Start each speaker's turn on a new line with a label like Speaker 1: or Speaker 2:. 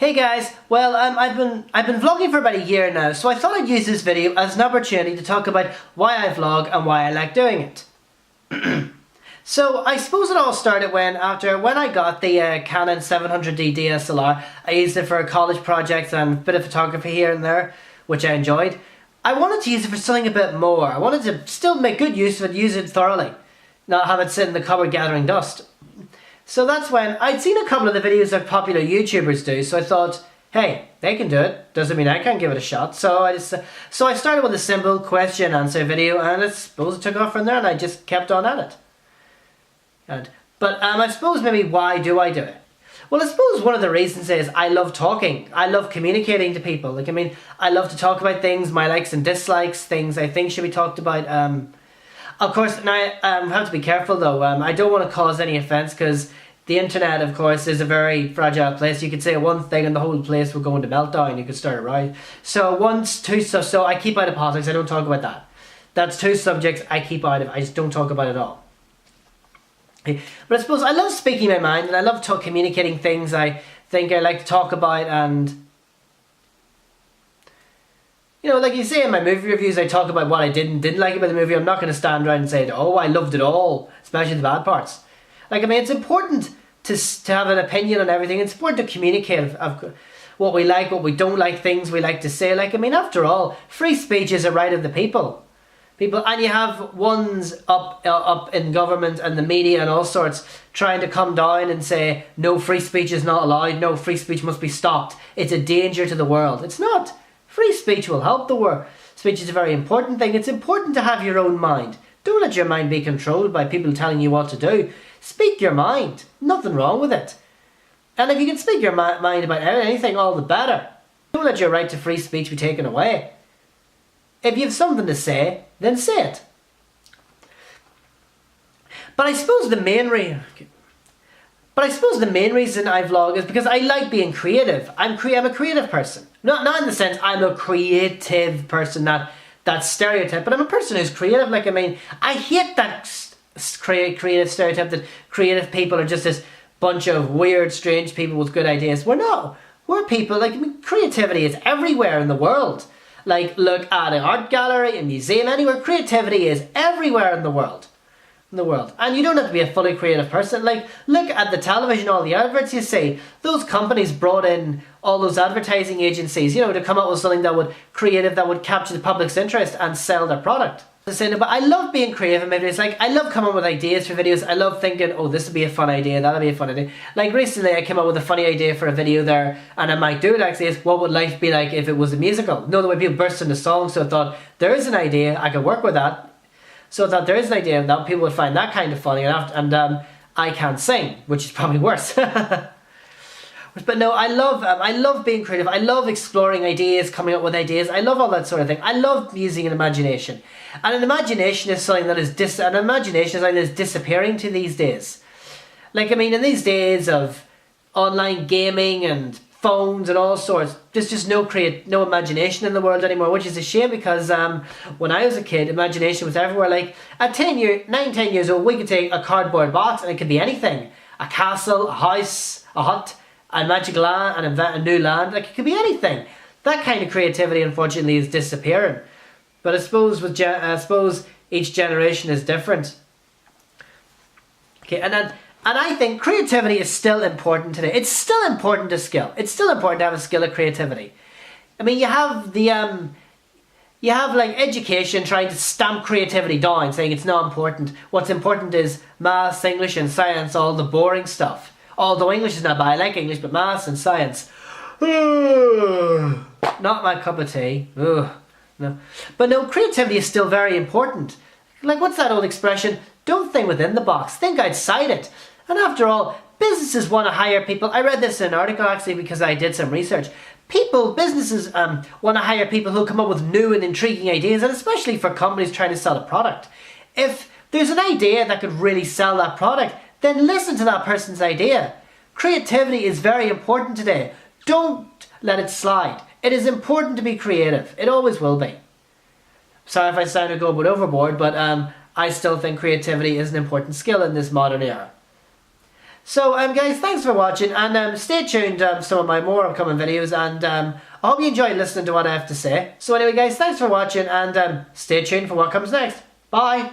Speaker 1: Hey guys, well I've been vlogging for about a year now, so I thought I'd use this video as an opportunity to talk about why I vlog and why I like doing it. So I suppose it all started when I got the Canon 700D DSLR. I used it for college projects and a bit of photography here and there, which I enjoyed. I wanted to use it for something a bit more. I wanted to still make good use of it, use it thoroughly, not have it sit in the cupboard gathering dust. So that's when I'd seen a couple of the videos that popular YouTubers do, so I thought, hey, they can do it, doesn't mean I can't give it a shot. So I started with a simple question and answer video, and I suppose it took off from there, and I just kept on at it. But I suppose maybe why do I do it? Well, I suppose one of the reasons is I love talking. I love communicating to people. I love to talk about things, my likes and dislikes, things I think should be talked about. Of course, now I have to be careful though. I don't want to cause any offence because the internet, of course, is a very fragile place. You could say one thing and the whole place will go into meltdown. You could start a riot. So I keep out of politics. I don't talk about that. That's two subjects I keep out of. I just don't talk about it at all. But I suppose I love speaking my mind and I love communicating things I think I like to talk about, and you know, like you say in my movie reviews, I talk about what I didn't like about the movie. I'm not going to stand around and say, oh, I loved it all, especially the bad parts. It's important to have an opinion on everything. It's important to communicate of what we like, what we don't like, things we like to say. After all, free speech is a right of the people. And you have ones up in government and the media and all sorts trying to come down and say, no, free speech is not allowed, no, free speech must be stopped. It's a danger to the world. It's not. Free speech will help the world. Speech is a very important thing. It's important to have your own mind. Don't let your mind be controlled by people telling you what to do. Speak your mind. Nothing wrong with it. And if you can speak your mind about anything, all the better. Don't let your right to free speech be taken away. If you have something to say, then say it. But I suppose the main reason I vlog is because I like being creative. I'm a creative person. Not in the sense I'm a creative person, that stereotype, but I'm a person who's creative. I hate that creative stereotype that creative people are just this bunch of weird, strange people with good ideas. We're people, creativity is everywhere in the world. Look at an art gallery, a museum, anywhere. Creativity is everywhere in the world. And you don't have to be a fully creative person. Look at the television, all the adverts you see. Those companies brought in all those advertising agencies, to come up with something that would capture the public's interest and sell their product. But I love being creative in my videos. I love coming up with ideas for videos. I love thinking, oh, this would be a fun idea, that'll be a fun idea. Recently I came up with a funny idea for a video there, and I might do it actually, is what would life be like if it was a musical? The way people burst into song, so I thought, there is an idea, I could work with that. So I thought there is an idea that people would find that kind of funny, and I can't sing, which is probably worse. But no, I love being creative. I love exploring ideas, coming up with ideas. I love all that sort of thing. I love using an imagination. And an imagination is something that is disappearing to these days. In these days of online gaming and phones and all sorts, there's just no imagination in the world anymore, which is a shame because when I was a kid, imagination was everywhere. At 9, 10 years old, we could take a cardboard box and it could be anything. A castle, a house, a hut, a magic land, and invent a new land. It could be anything. That kind of creativity, unfortunately, is disappearing. But I suppose each generation is different. Okay, and I think creativity is still important today. It's still important to skill. It's still important to have a skill of creativity. You have education trying to stamp creativity down, saying it's not important. What's important is maths, English, and science, all the boring stuff. Although English is not bad, I like English, but maths and science, not my cup of tea. No. But no, creativity is still very important. What's that old expression? Don't think within the box, think outside it. And after all, businesses want to hire people. I read this in an article actually because I did some research. Businesses want to hire people who come up with new and intriguing ideas, and especially for companies trying to sell a product. If there's an idea that could really sell that product, then listen to that person's idea. Creativity is very important today. Don't let it slide. It is important to be creative. It always will be. Sorry if I sound a bit overboard, but I still think creativity is an important skill in this modern era. So guys, thanks for watching, and stay tuned to some of my more upcoming videos, and I hope you enjoyed listening to what I have to say. So anyway guys, thanks for watching, and stay tuned for what comes next. Bye!